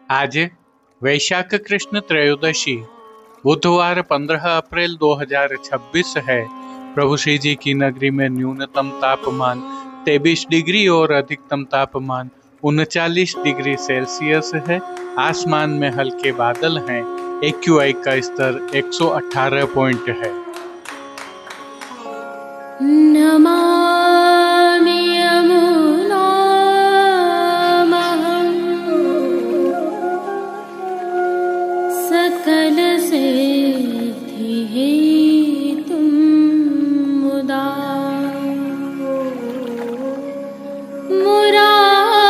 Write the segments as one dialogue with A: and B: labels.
A: आज वैशाख कृष्ण त्रयोदशी बुधवार 15 अप्रैल 2026 है। प्रभु श्री जी की नगरी में न्यूनतम तापमान 23 डिग्री और अधिकतम तापमान 39 डिग्री सेल्सियस है। आसमान में हल्के बादल हैं। AQI का स्तर 118 पॉइंट है।
B: नमामि यमुनामहं सकलसिद्धिहेतुं मुदा मुरारिपदपङ्कज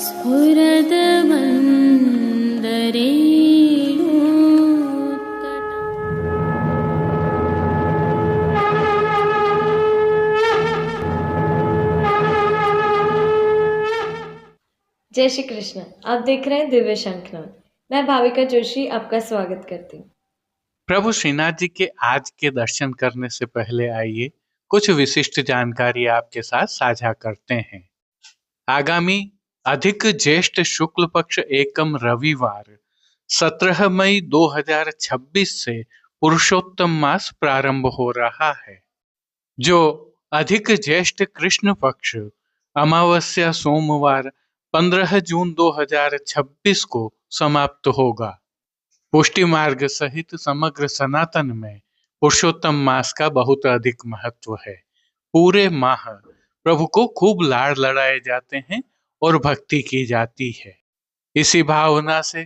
B: स्फुरद्वन्दरे
C: जय श्री कृष्ण। आप देख रहे हैं दिव्य शंखनाद। मैं भाविका जोशी आपका स्वागत करती हूँ।
A: प्रभु श्रीनाथ जी के आज के दर्शन करने से पहले आइए कुछ विशिष्ट जानकारी आपके साथ साझा करते हैं। आगामी अधिक ज्येष्ठ शुक्ल पक्ष एकम रविवार 17 मई 2026 से पुरुषोत्तम मास प्रारंभ हो रहा है, जो अधिक ज्येष्ठ कृष्ण पक्ष अमावस्या सोमवार 15 जून 2026 को समाप्त होगा। पुष्टि मार्ग सहित समग्र सनातन में पुरुषोत्तम मास का बहुत अधिक महत्व है। पूरे माह प्रभु को खूब लाड़ लड़ाए जाते हैं और भक्ति की जाती है। इसी भावना से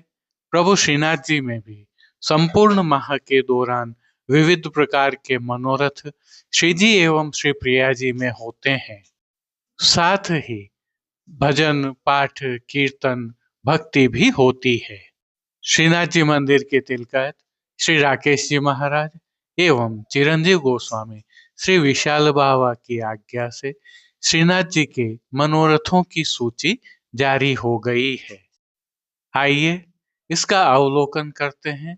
A: प्रभु श्रीनाथ जी में भी संपूर्ण माह के दौरान विविध प्रकार के मनोरथ श्री जी एवं श्री प्रिया जी में होते हैं। साथ ही भजन पाठ कीर्तन भक्ति भी होती है। श्रीनाथ जी मंदिर के तिलकायत श्री राकेश जी महाराज एवं चिरंजीव गोस्वामी श्री विशाल बाबा की आज्ञा से श्रीनाथ जी के मनोरथों की सूची जारी हो गई है। आइए इसका अवलोकन करते हैं,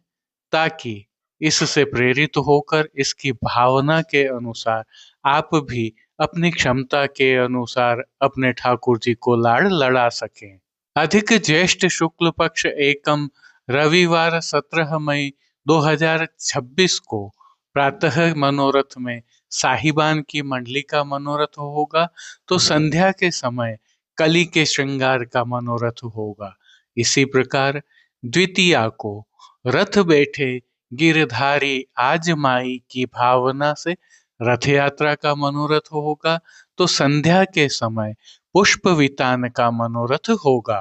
A: ताकि इससे प्रेरित होकर इसकी भावना के अनुसार आप भी अपनी क्षमता के अनुसार अपने ठाकुर जी को लाड़ लड़ा सकें। अधिक ज्येष्ठ शुक्ल पक्ष एकम रविवार 17 मई 2026 को प्रातः मनोरथ में साहिबान की मंडली का मनोरथ होगा, तो संध्या के समय कली के श्रृंगार का मनोरथ होगा। इसी प्रकार द्वितीया को रथ बैठे गिरधारी आज माई की भावना से रथ यात्रा का मनोरथ होगा, तो संध्या के समय पुष्प वितान का मनोरथ होगा।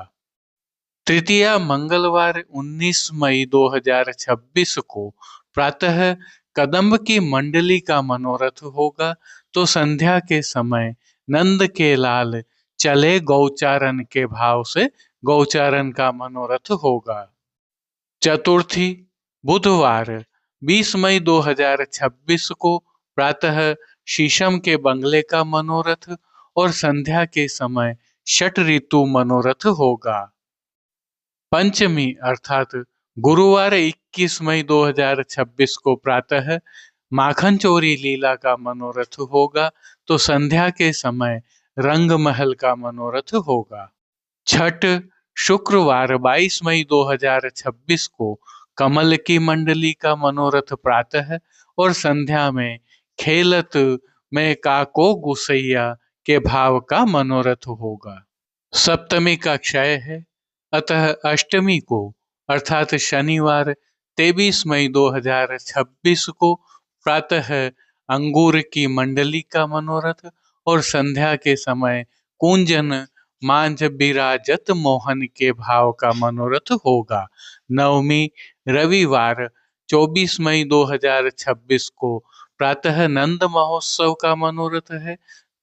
A: तृतीया मंगलवार 19 मई 2026 को प्रातः कदम्ब की मंडली का मनोरथ होगा, तो संध्या के समय नंद के लाल चले गौचारण के भाव से गौचारण का मनोरथ होगा। चतुर्थी बुधवार 20 मई 2026 को प्रातः शीशम के बंगले का मनोरथ और संध्या के समय षट ऋतु मनोरथ होगा। पंचमी अर्थात गुरुवार 21 मई 2026 को प्रातः माखन चोरी लीला का मनोरथ होगा, तो संध्या के समय रंग महल का मनोरथ होगा। छठ शुक्रवार 22 मई 2026 को कमल की मंडली का मनोरथ प्रातः और संध्या में खेलत में काको गुसैया के भाव का मनोरथ होगा। सप्तमी का क्षय है, अतः अष्टमी को अर्थात शनिवार 23 मई 2026 को प्रातः अंगूर की मंडली का मनोरथ और संध्या के समय कुंजन मांझ बिराजत मोहन के भाव का मनोरथ होगा। नवमी रविवार 24 मई 2026 को प्रातः नंद महोत्सव का मनोरथ है,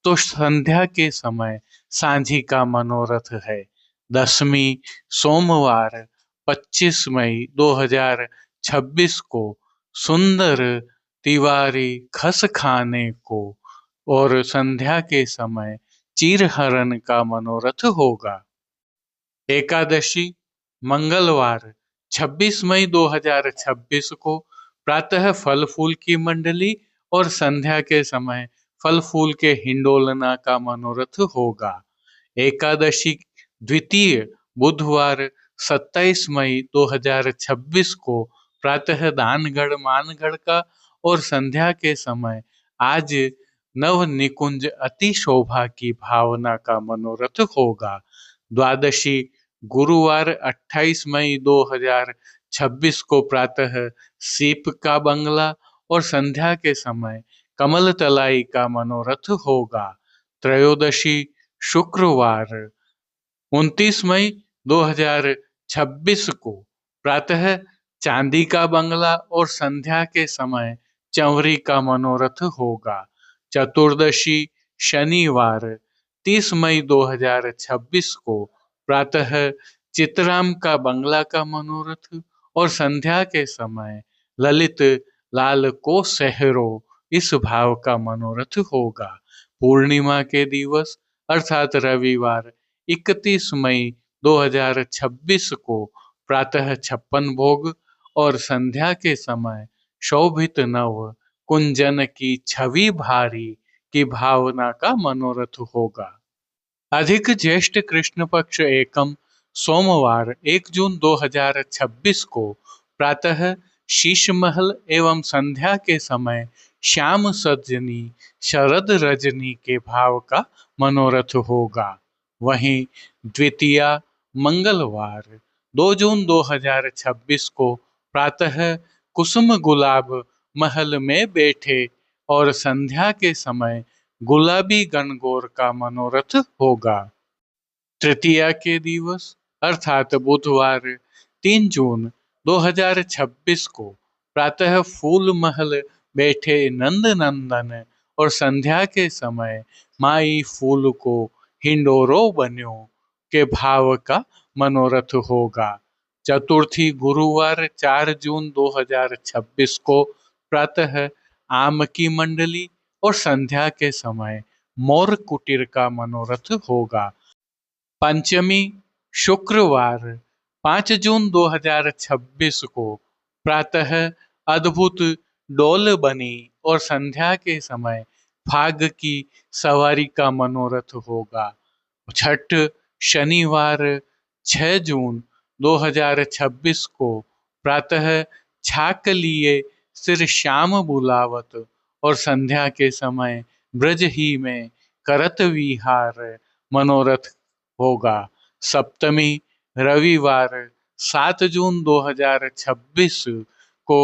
A: तो संध्या के समय सांझी का मनोरथ है। दसवीं सोमवार 25 मई 2026 को सुंदर तिवारी खस खाने को और संध्या के समय चीरहरण का मनोरथ होगा। एकादशी मंगलवार 26 मई 2026 को प्रातः फल फूल की मंडली और संध्या के समय फल फूल के हिंडोलना का मनोरथ होगा। एकादशी द्वितीय बुधवार 27 मई 2026 को प्रातः दानगढ़ मानगढ़ का और संध्या के समय आज नव निकुंज अति शोभा की भावना का मनोरथ होगा। द्वादशी गुरुवार 28 मई 2026 को प्रातः सीप का बंगला और संध्या के समय कमल तलाई का मनोरथ होगा। त्रयोदशी शुक्रवार 29 मई 2026 को प्रातः चांदी का बंगला और संध्या के समय चंवरी का मनोरथ होगा। चतुर्दशी शनिवार 30 मई 2026 को प्रातः चितराम का बंगला का मनोरथ और संध्या के समय ललित लाल को सहरो इस भाव का मनोरथ होगा। पूर्णिमा के दिवस अर्थात रविवार 31 मई 2026 को प्रातः 56 भोग और संध्या के समय शोभित नव कुंजन की छवि भारी की भावना का मनोरथ होगा। अधिक ज्येष्ठ कृष्ण पक्ष एकम सोमवार 1 जून 2026 को प्रातः शीश महल एवं संध्या के समय श्याम सजनी शरद रजनी के भाव का मनोरथ होगा। वहीं द्वितीया मंगलवार 2 जून 2026 को प्रातः कुसुम गुलाब महल में बैठे और संध्या के समय गुलाबी गणगौर का मनोरथ होगा। तृतीया के दिवस अर्थात बुधवार 3 जून 2026 को प्रातः फूल महल बैठे नंद नंदन और संध्या के समय माई फूल को हिंडोरो बन्यो के भाव का मनोरथ होगा। चतुर्थी गुरुवार 4 जून 2026 को प्रातः आम की मंडली और संध्या के समय मोर कुटीर का मनोरथ होगा। पंचमी शुक्रवार 5 जून 2026 को प्रातः अद्भुत डोल बनी और संध्या के समय फाग की सवारी का मनोरथ होगा। छठ शनिवार 6 जून 2026 को प्रातः छाक लिए सिर श्याम बुलावत और संध्या के समय ब्रज ही में करत विहार मनोरथ होगा। सप्तमी रविवार 7 जून 2026 को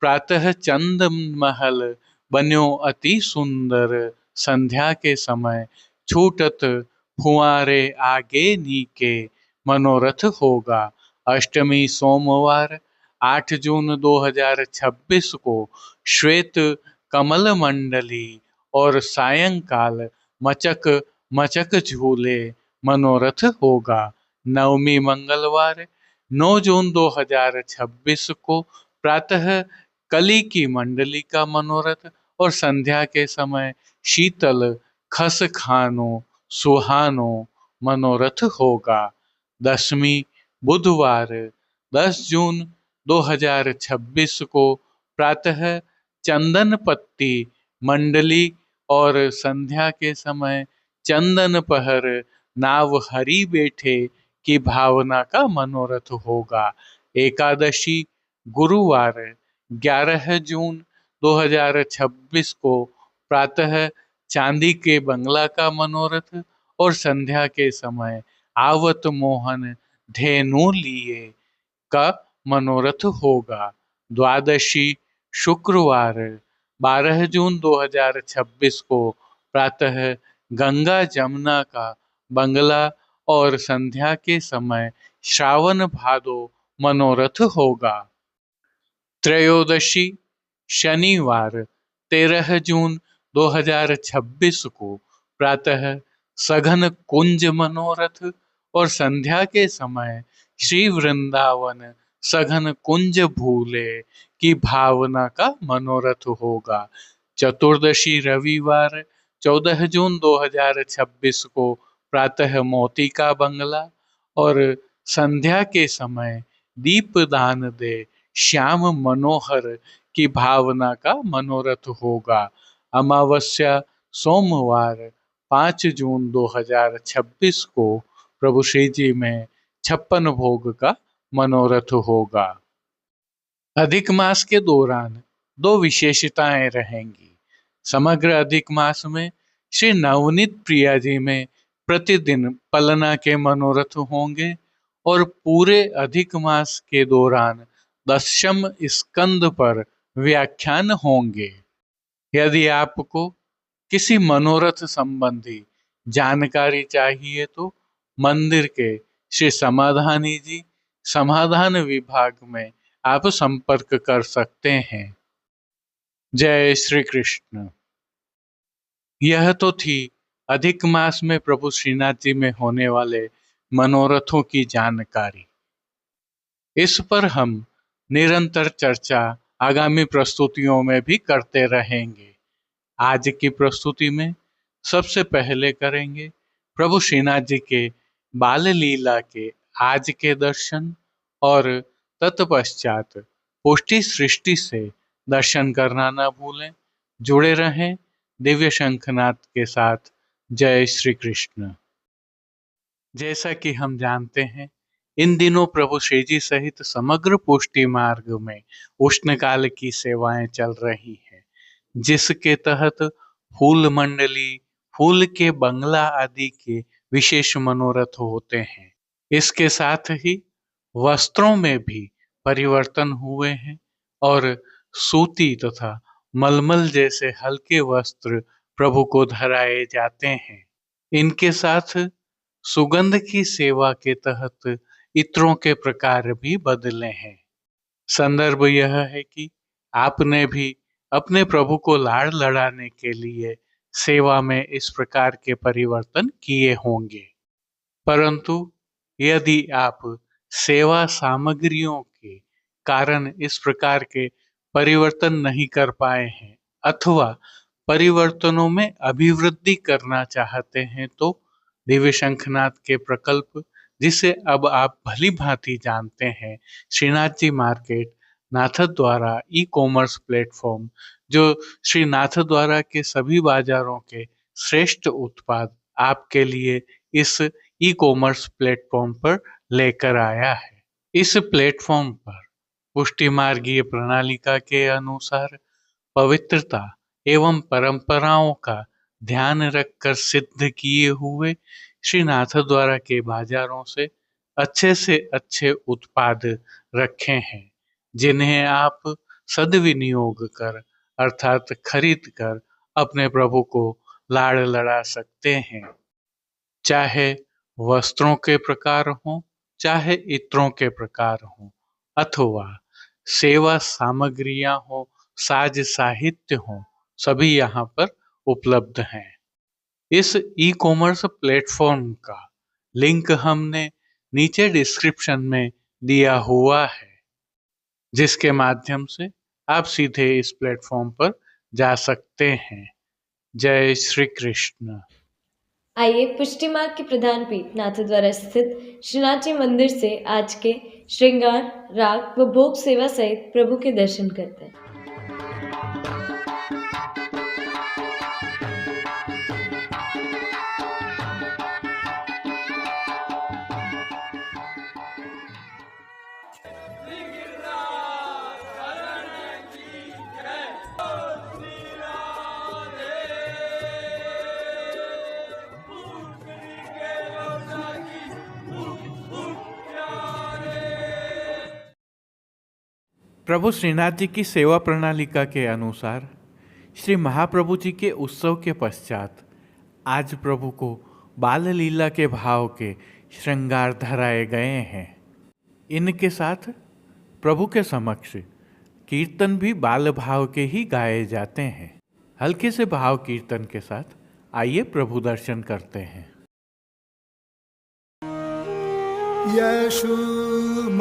A: प्रातः चंद महल बन्यो अति सुंदर संध्या के समय छूटत फुआरे आगे नीके मनोरथ होगा। अष्टमी सोमवार 8 जून 2026 को श्वेत कमल मंडली और सायंकाल मचक मचक झूले मनोरथ होगा। नवमी मंगलवार 9 जून 2026 को प्रातः कली की मंडली का मनोरथ और संध्या के समय शीतल खस खानो सुहानो मनोरथ होगा। दशमी बुधवार 10 जून 2026 को प्रातः चंदन पत्ती मंडली और संध्या के समय चंदन पहर नाव हरि बैठे की भावना का मनोरथ होगा। एकादशी गुरुवार 11 जून 2026 को प्रातः चांदी के बंगला का मनोरथ और संध्या के समय आवत मोहन धेनु लिए का मनोरथ होगा। द्वादशी शुक्रवार 12 जून 2026 को प्रातः गंगा जमुना का बंगला और संध्या के समय श्रावण भादो मनोरथ होगा। त्रयोदशी शनिवार 13 जून 2026 को प्रातः सघन कुंज मनोरथ और संध्या के समय श्री वृंदावन सघन कुंज भूले की भावना का मनोरथ होगा। चतुर्दशी रविवार 14 जून 2026 को प्रातः मोती का बंगला और संध्या के समय दीपदान दे श्याम मनोहर की भावना का मनोरथ होगा। अमावस्या सोमवार 5 जून 2026 को प्रभु श्री जी में 56 भोग का मनोरथ होगा। अधिक मास के दौरान दो विशेषताएं रहेंगी। समग्र अधिक मास में श्री नवनीत प्रिया जी में प्रतिदिन पलना के मनोरथ होंगे और पूरे अधिक मास के दौरान दशम स्कंद पर व्याख्यान होंगे। यदि आपको किसी मनोरथ संबंधी जानकारी चाहिए तो मंदिर के श्री समाधानी जी समाधान विभाग में आप संपर्क कर सकते हैं। जय श्री कृष्ण। यह तो थी अधिक मास में प्रभु श्रीनाथ जी में होने वाले मनोरथों की जानकारी। इस पर हम निरंतर चर्चा आगामी प्रस्तुतियों में भी करते रहेंगे। आज की प्रस्तुति में सबसे पहले करेंगे प्रभु श्रीनाथ जी के बाल लीला के आज के दर्शन और तत्पश्चात पुष्टि सृष्टि से दर्शन करना न भूलें। जुड़े रहें दिव्य शंखनाद के साथ। जय श्री कृष्ण। जैसा कि हम जानते हैं, इन दिनों प्रभु श्री जी सहित समग्र पुष्टि मार्ग में उष्णकाल की सेवाएं चल रही हैं, जिसके तहत फूल मंडली, फूल के बंगला आदि के विशेष मनोरथ होते हैं। इसके साथ ही वस्त्रों में भी परिवर्तन हुए हैं और सूती तथा मलमल जैसे हल्के वस्त्र प्रभु को धराए जाते हैं। इनके साथ सुगंध की सेवा के तहत इत्रों के प्रकार भी बदले हैं। संदर्भ यह है कि आपने भी अपने प्रभु को लाड़ लड़ाने के लिए सेवा में इस प्रकार के परिवर्तन किए होंगे। परंतु यदि आप सेवा सामग्रियों के कारण इस प्रकार के परिवर्तन नहीं कर पाए हैं अथवा परिवर्तनों में अभिवृद्धि करना चाहते हैं तो दिव्य शंखनाद के प्रकल्प, जिसे अब आप भली भांति जानते हैं, Shrinath ji market Nathdwara ecommerce platform, जो श्री नाथद्वारा के सभी बाजारों के श्रेष्ठ उत्पाद आपके लिए इस ई कॉमर्स प्लेटफॉर्म पर लेकर आया है। इस प्लेटफॉर्म पर पुष्टि मार्गीय प्रणालिका के अनुसार पवित्रता एवं परंपराओं का ध्यान रखकर सिद्ध किए हुए श्री नाथद्वारा के बाजारों से अच्छे उत्पाद रखे हैं, जिन्हें आप सदविनियोग कर अर्थात खरीद कर अपने प्रभु को लाड़ लड़ा सकते हैं। चाहे वस्त्रों के प्रकार हों, चाहे इत्रों के प्रकार हों, अथवा सेवा सामग्रियां हो, साज साहित्य हो, सभी यहाँ पर उपलब्ध हैं। इस ई कॉमर्स प्लेटफॉर्म का लिंक हमने नीचे डिस्क्रिप्शन में दिया हुआ है, जिसके माध्यम से आप सीधे इस प्लेटफॉर्म पर जा सकते हैं। जय श्री कृष्ण।
C: आइए पुष्टि मार्ग के प्रधान पीठ नाथद्वारा स्थित श्रीनाथ जी मंदिर से आज के श्रृंगार, राग व भोग सेवा सहित प्रभु के दर्शन करते हैं।
A: प्रभु श्रीनाथ जी की सेवा प्रणालिका के अनुसार श्री महाप्रभु जी के उत्सव के पश्चात आज प्रभु को बाल लीला के भाव के श्रृंगार धराए गए हैं। इनके साथ प्रभु के समक्ष कीर्तन भी बाल भाव के ही गाए जाते हैं। हल्के से भाव कीर्तन के साथ आइए प्रभु दर्शन करते हैं।
D: यशुमति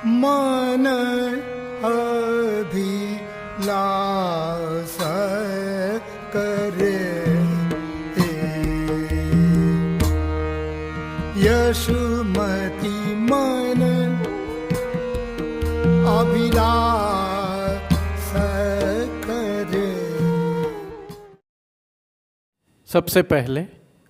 D: मन अभिलाष करे, यशुमति मन अभिलाष करे।
A: सबसे पहले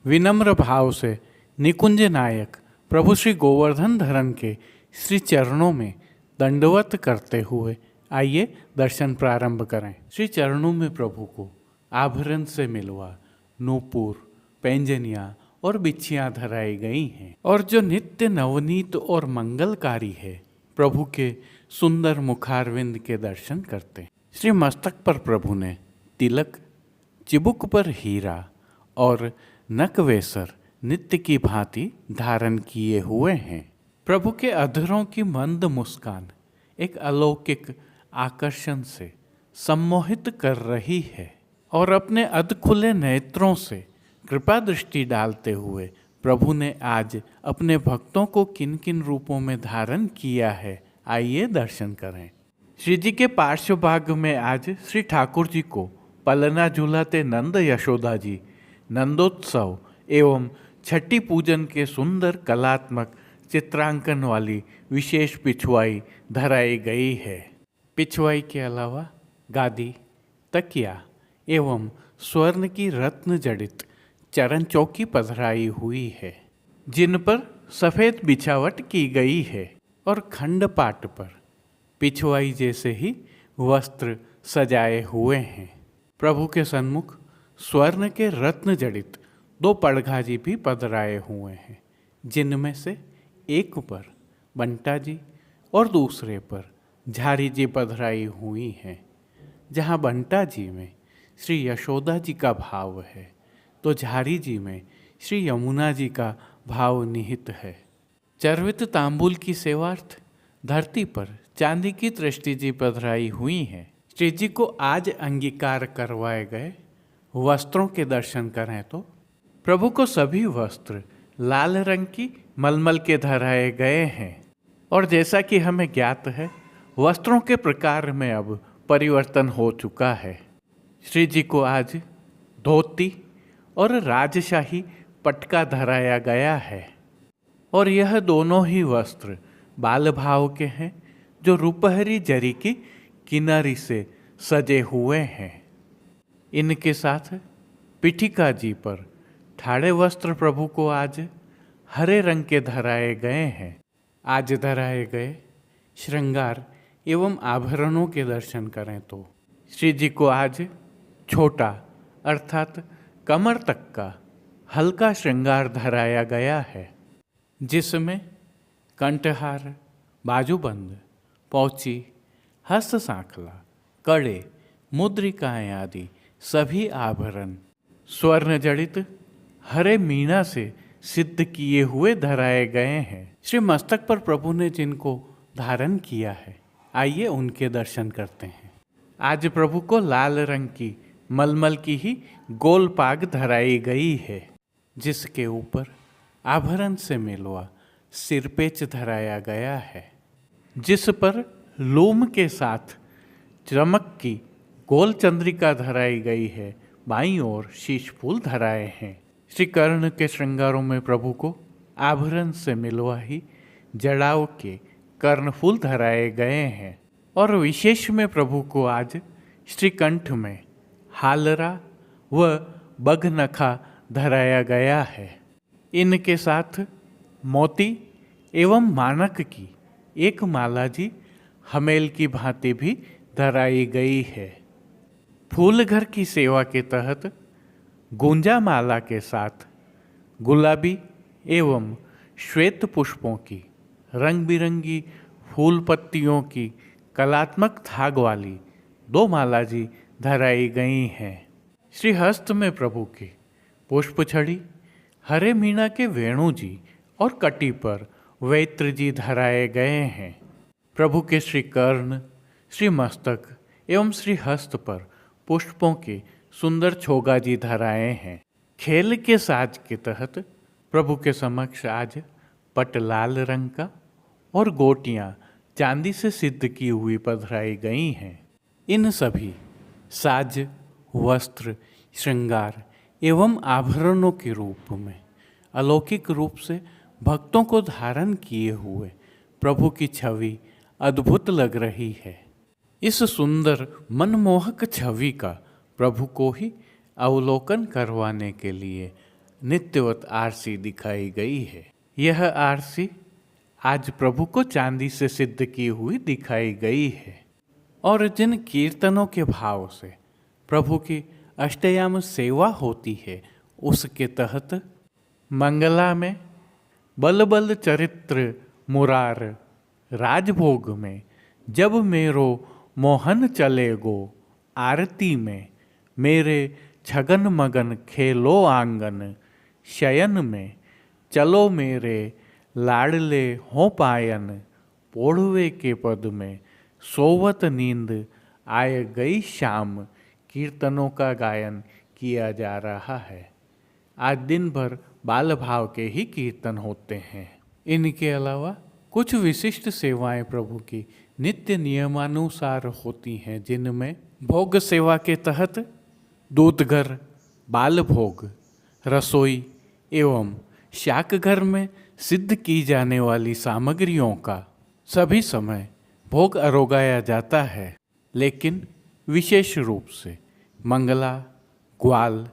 A: विनम्र भाव से निकुंज नायक प्रभु श्री गोवर्धन धरन के श्री चरणों में दंडवत करते हुए आइए दर्शन प्रारंभ करें। श्री चरणों में प्रभु को आभरण से मिलवा नूपुर, पैंजनियाँ और बिछियाँ धराई गई हैं और जो नित्य नवनीत और मंगलकारी है प्रभु के सुंदर मुखारविंद के दर्शन करते। श्री मस्तक पर प्रभु ने तिलक, चिबुक पर हीरा और नकवेसर नित्य की भांति धारण किए हुए हैं। प्रभु के अधरों की मंद मुस्कान एक अलौकिक आकर्षण से सम्मोहित कर रही है और अपने अध खुले नेत्रों से कृपा दृष्टि डालते हुए प्रभु ने आज अपने भक्तों को किन किन रूपों में धारण किया है, आइए दर्शन करें। श्री जी के पार्श्व भाग में आज श्री ठाकुर जी को पलना झूलाते नंद यशोदा जी नंदोत्सव एवं छठी पूजन के सुंदर कलात्मक चित्रांकन वाली विशेष पिछवाई धराई गई है। पिछवाई के अलावा गादी, तकिया एवं स्वर्ण की रत्न जड़ित चरण चौकी पधराई हुई है, जिन पर सफ़ेद बिछावट की गई है और खंड पाट पर पिछवाई जैसे ही वस्त्र सजाए हुए हैं। प्रभु के सन्मुख स्वर्ण के रत्न जड़ित 2 पड़घाजी भी पधराए हुए हैं, जिनमें से एक पर बंटा जी और दूसरे पर झारी जी पधराई हुई हैं। जहाँ बंटा जी में श्री यशोदा जी का भाव है तो झारी जी में श्री यमुना जी का भाव निहित है। चर्वित तांबूल की सेवार्थ धरती पर चांदी की दृष्टि जी पधराई हुई है। श्री जी को आज अंगीकार करवाए गए वस्त्रों के दर्शन करें तो प्रभु को सभी वस्त्र लाल रंग की मलमल के धराए गए हैं और जैसा कि हमें ज्ञात है वस्त्रों के प्रकार में अब परिवर्तन हो चुका है। श्री जी को आज धोती और राजशाही पटका धराया गया है और यह दोनों ही वस्त्र बाल भाव के हैं जो रुपहरी जरी की किनारी से सजे हुए हैं। इनके साथ पिठिका जी पर ठाड़े वस्त्र प्रभु को आज हरे रंग के धराए गए हैं। आज धराए गए श्रृंगार एवं आभरणों के दर्शन करें तो श्री जी को आज छोटा अर्थात कमर तक का हल्का श्रृंगार धराया गया है, जिसमें कंठहार, बाजूबंद, पौची, हस्त सांखला, कड़े, मुद्रिकाएं आदि सभी आभरण स्वर्ण जड़ित हरे मीना से सिद्ध किए हुए धराए गए हैं। श्री मस्तक पर प्रभु ने जिनको धारण किया है आइए उनके दर्शन करते हैं। आज प्रभु को लाल रंग की मलमल की ही गोल पाग धराई गई है, जिसके ऊपर आभरण से मिलवा सिरपेच धराया गया है, जिस पर लूम के साथ चमक की गोल चंद्रिका धराई गई है। बाईं ओर शीश फूल धराए हैं। श्री कर्ण के श्रृंगारों में प्रभु को आभरण से मिलवा ही जड़ाव के कर्णफूल धराए गए हैं और विशेष में प्रभु को आज श्रीकंठ में हालरा व बघनखा धराया गया है। इनके साथ मोती एवं मानक की एक माला जी हमेल की भांति भी धराई गई है। फूल घर की सेवा के तहत गुंजा माला के साथ गुलाबी एवं श्वेत पुष्पों की रंग बिरंगी फूल पत्तियों की कलात्मक थाग वाली 2 माला जी धराई गई हैं। श्री हस्त में प्रभु की पुष्प छड़ी, हरे मीना के वेणु जी और कटी पर वैत्र जी धराए गए हैं। प्रभु के श्री कर्ण, श्री मस्तक एवं श्री हस्त पर पुष्पों के सुंदर छोगा जी धराए हैं। खेल के साज के तहत प्रभु के समक्ष आज पट लाल रंग का और गोटियां चांदी से सिद्ध की हुई पधराई गई हैं। इन सभी साज, वस्त्र, श्रृंगार एवं आभरणों के रूप में अलौकिक रूप से भक्तों को धारण किए हुए प्रभु की छवि अद्भुत लग रही है। इस सुंदर मनमोहक छवि का प्रभु को ही अवलोकन करवाने के लिए नित्यवत आरसी दिखाई गई है। यह आरसी आज प्रभु को चांदी से सिद्ध की हुई दिखाई गई है और जिन कीर्तनों के भाव से प्रभु की अष्टयाम सेवा होती है उसके तहत मंगला में बल बल चरित्र मुरार राजभोग में जब मेरो मोहन चलेगो आरती में मेरे छगन मगन खेलो आंगन शयन में चलो मेरे लाडले हो पायन पोढ़वे के पद में सोवत नींद आए गई शाम कीर्तनों का गायन किया जा रहा है। आज दिन भर बाल भाव के ही कीर्तन होते हैं। इनके अलावा कुछ विशिष्ट सेवाएं प्रभु की नित्य नियमानुसार होती हैं, जिनमें भोग सेवा के तहत दूध घर, बाल भोग, रसोई एवं शाक घर में सिद्ध की जाने वाली सामग्रियों का सभी समय भोग अरोगाया जाता है, लेकिन विशेष रूप से मंगला, ग्वाल,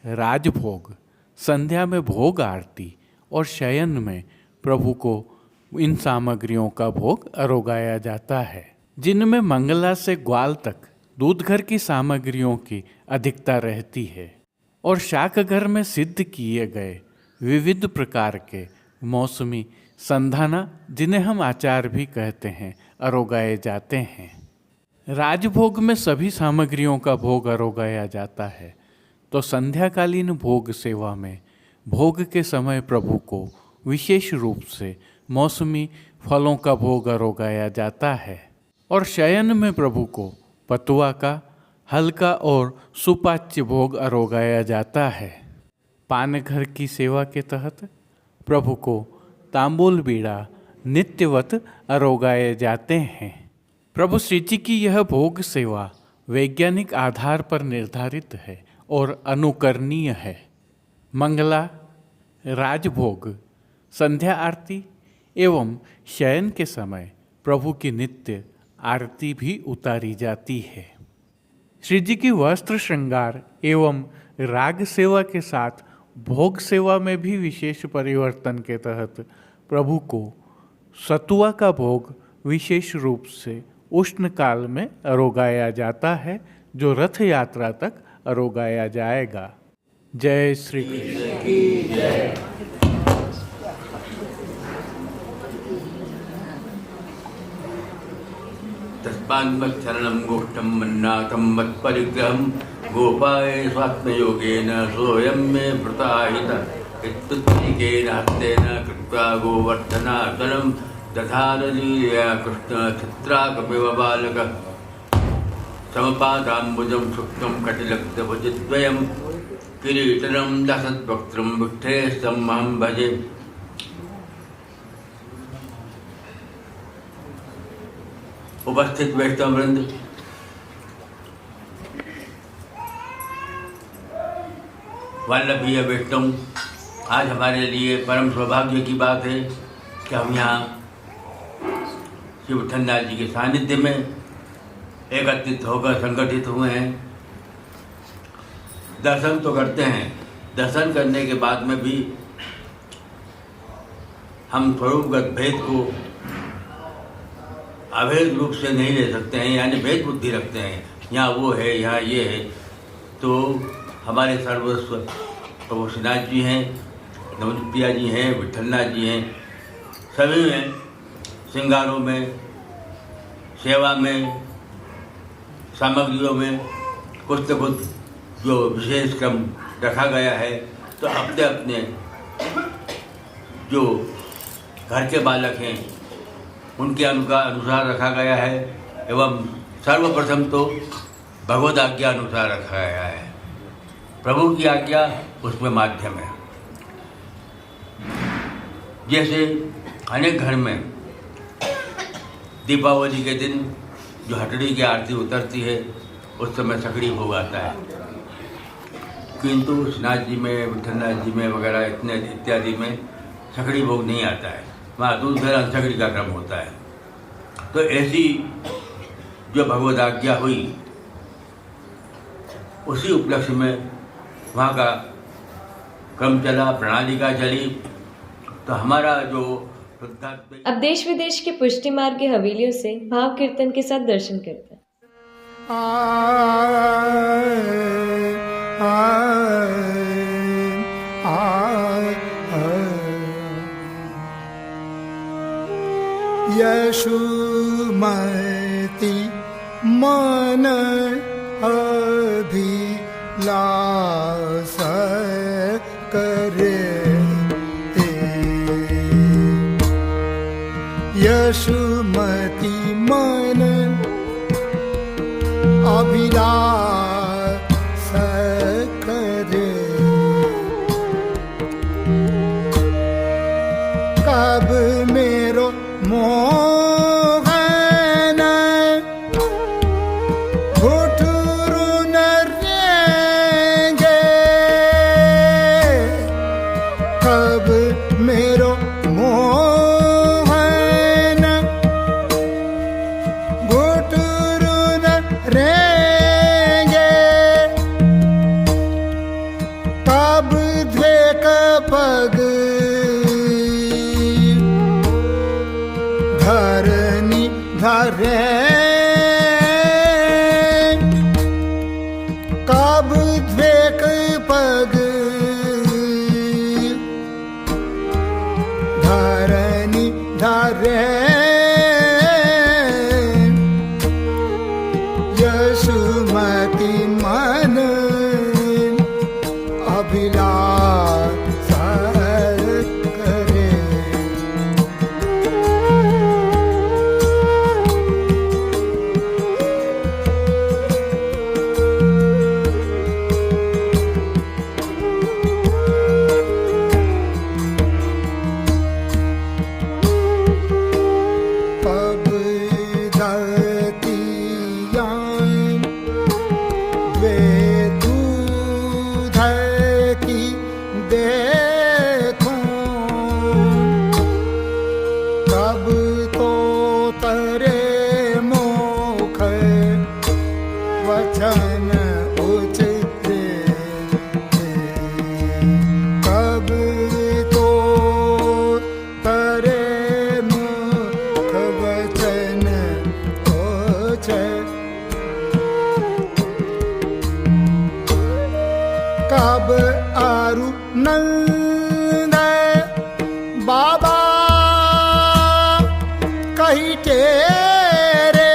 A: राजभोग, संध्या में भोग आरती और शयन में प्रभु को इन सामग्रियों का भोग अरोगाया जाता है, जिनमें मंगला से ग्वाल तक दूध घर की सामग्रियों की अधिकता रहती है और शाक घर में सिद्ध किए गए विविध प्रकार के मौसमी संधाना, जिन्हें हम आचार भी कहते हैं, अरोगाए जाते हैं। राजभोग में सभी सामग्रियों का भोग अरोगाया जाता है, तो संध्याकालीन भोग सेवा में भोग के समय प्रभु को विशेष रूप से मौसमी फलों का भोग अरोगाया जाता है और शयन में प्रभु को पतुआ का हल्का और सुपाच्य भोग अरोगाया जाता है। पान घर की सेवा के तहत प्रभु को तांबूल बीड़ा नित्यवत अरोगाए जाते हैं। प्रभु श्री जी की यह भोग सेवा वैज्ञानिक आधार पर निर्धारित है और अनुकरणीय है। मंगला, राजभोग, संध्या आरती एवं शयन के समय प्रभु की नित्य आरती भी उतारी जाती है। श्री जी की वस्त्र श्रृंगार एवं राग सेवा के साथ भोग सेवा में भी विशेष परिवर्तन के तहत प्रभु को सतुआ का भोग विशेष रूप से उष्ण काल में अरोगाया जाता है, जो रथ यात्रा तक अरोगाया जाएगा। जय श्री कृष्ण।
E: तस्मान्मत्सरणं गोष्ठं मन्नाथं मत्परिग्रहं गोपाय स्वात्मयोगेन सोऽयं मे वृताहितः इत्युक्तिकेन हस्तेन कृत्वा गोवर्धनार्दनं दधारलीलया कृष्णचित्राकपिव बालकः समपादाम्बुजं सुप्तं कटिलब्धभुजद्वयं किरीटनं दशद्वक्त्रं विष्ठेस्तमहं भजे। उपस्थित वैष्णव वृंद, वल्लभीय वैष्णव, आज हमारे लिए परम सौभाग्य की बात है कि हम यहाँ श्री विठलनाथ जी के सानिध्य में एकत्रित होकर संगठित हुए हैं। दर्शन तो करते हैं, दर्शन करने के बाद में भी हम स्वरूपगत भेद को अभेद रूप से नहीं ले सकते हैं, यानी भेद बुद्धि रखते हैं, यहाँ वो है यहाँ ये है। तो हमारे सर्वस्व प्रभु श्रीनाथ जी हैं, नवदीप्रिया जी हैं, विठलनाथ जी हैं, सभी में श्रृंगारों में, सेवा में, सामग्रियों में कुछ न कुछ जो विशेष क्रम रखा गया है। तो अपने अपने जो घर के बालक हैं उनके अनुसार रखा गया है एवं सर्वप्रथम तो भगवद आज्ञा अनुसार रखा गया है। प्रभु की आज्ञा उसमें माध्यम है। जैसे अनेक घर में दीपावली के दिन जो हटड़ी की आरती उतरती है उस समय सकड़ी भोग आता है, किंतु श्रीनाथ जी में, विठलनाथ जी में वगैरह इतने इत्यादि में सकड़ी भोग नहीं आता है, वहाँ दूध घर अंसकड़ी का क्रम होता है। तो ऐसी जो भगवद आज्ञा हुई उसी उपलक्ष्य में वहाँ का क्रम चला, प्रणालिका चली। तो हमारा जो
C: अब देश विदेश के पुष्टि मार्ग की हवेलियों से भाव कीर्तन के साथ दर्शन करते हैं।
D: यशुमति मन अभिलाष करे, यशुमति मन अभिलाष करे, कब मेरो मोहन घुटरू न रेंगे, कब मेरो मोहन घुटरू न रेंगे, कब द्वेक पग धरनी धरे, कब द्वेक पग धरनी धरे, यशुमति मन अभिलाष करे, कब दतियाँ वे दूध की देखूं, कब तो तरे मुख वचन उचते, कब तो तरे मुख वचन उचते, कब आरु नंद बाबा कही तेरे,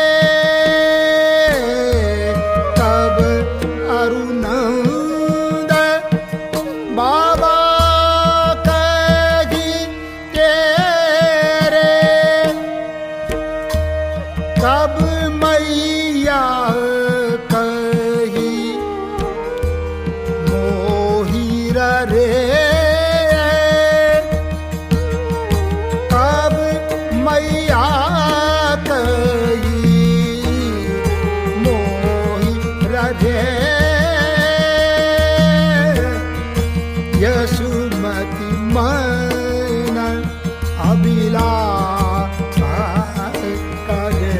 D: कब आरु नंद बाबा कही तेरे, कब मैया कही मोहिरा रे, कब मैया कही मोहिरा रे, यशुमति मन अभिलाष करे,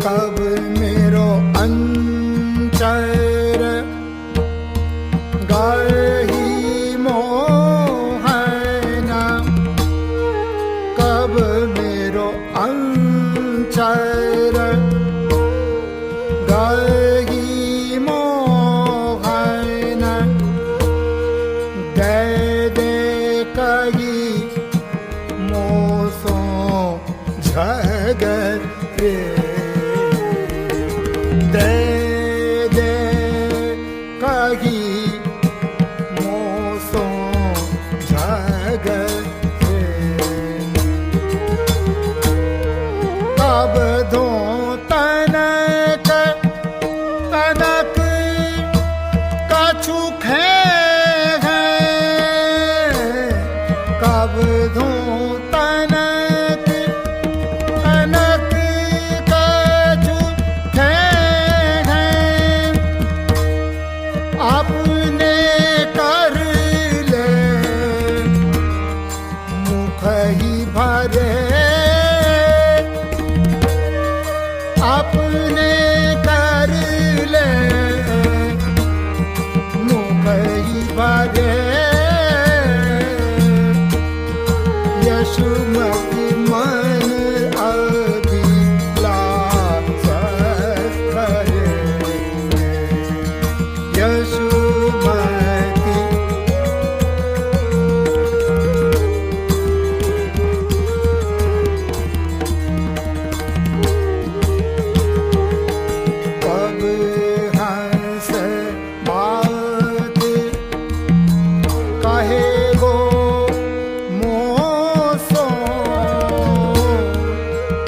D: कब मेरो अंचर गाही मोहना, कब मेरो अंचर गाही मोहना, दे दे कही मोसो झगरे, दे दे कही मोसो झगरे, कब धो तनक तनक कछु खे हैं, कब धो तनक तनक कछु खे हैं, अपने कर ले मुख ही भरे, अपने कर ले मुख ही भरे, यशुमति मन अभिलाष करे, यशुमति पग हंस बात कहे गो मोसो,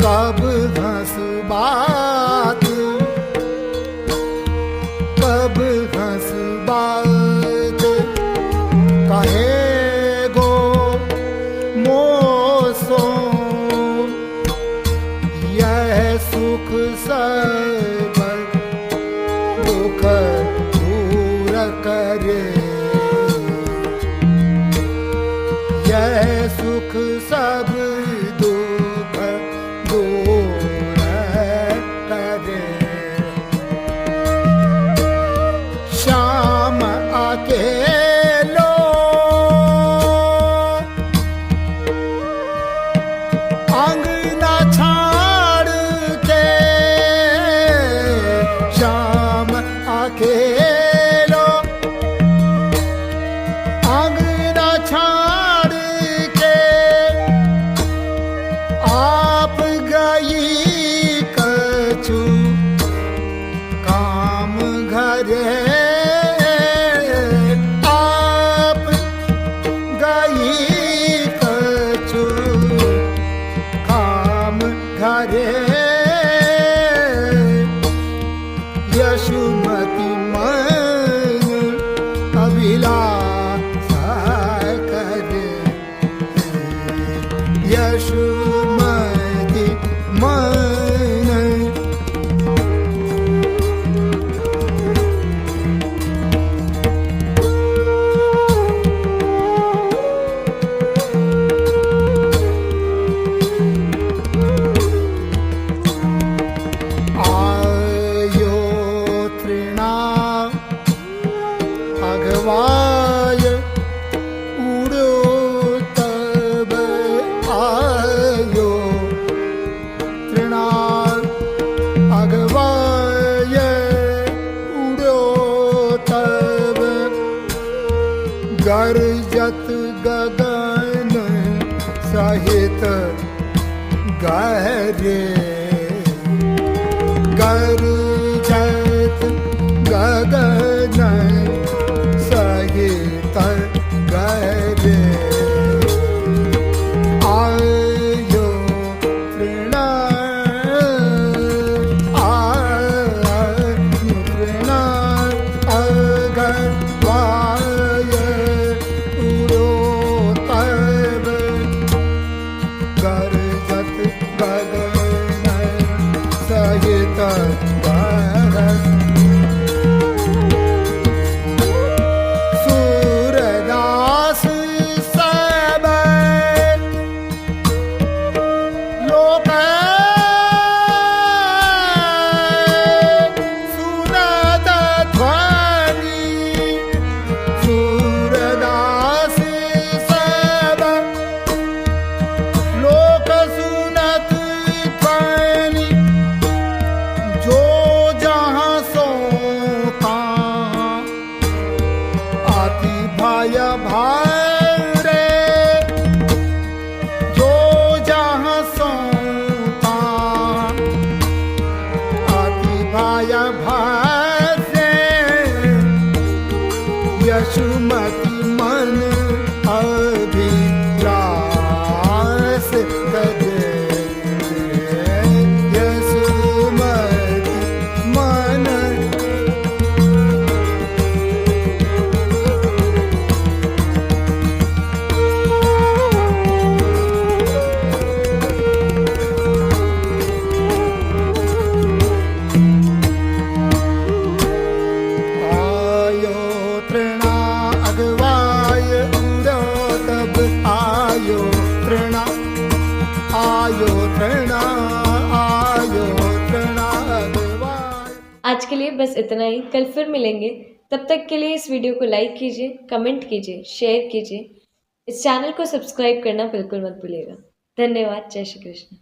D: कब हंस बात, कब हंस बात कहे गो मोसो, यह सुख सब दुख दूर करे, यह सुख सब दुख दूर करे, श्याम अकेलो अंगना छाड़ के, श्याम अकेलो अंगना छाड़ के, आप गई कछु काम घरे, आप गई कछु काम घरे, यशुमति मन अभिलाष करे, यशुमति मन आयो तृणा अगवाय उड़ो तब आयो तृणा अगवाय उड़ो तब, गरजत गगन सहित गहरे, गरजत गगन सहित गहरे, आयो तृणा तृणा अगवाय उड़ो तब, गरजत गगन सहित गहरे, सूरदास सब लोक सुनत ध्वनि, सूरदास सब लोक सुनत ध्वनि, जो जहाँ सो तहाँ आति भय भारे, जो जहाँ सो तहाँ आति भय भारे, यशुमति मन अभिलाष करे, यशुमति मन आयो
C: लिए बस इतना ही। कल फिर मिलेंगे, तब तक के लिए इस वीडियो को लाइक कीजिए, कमेंट कीजिए, शेयर कीजिए। इस चैनल को सब्सक्राइब करना बिल्कुल मत भूलिएगा। धन्यवाद। जय श्री कृष्ण।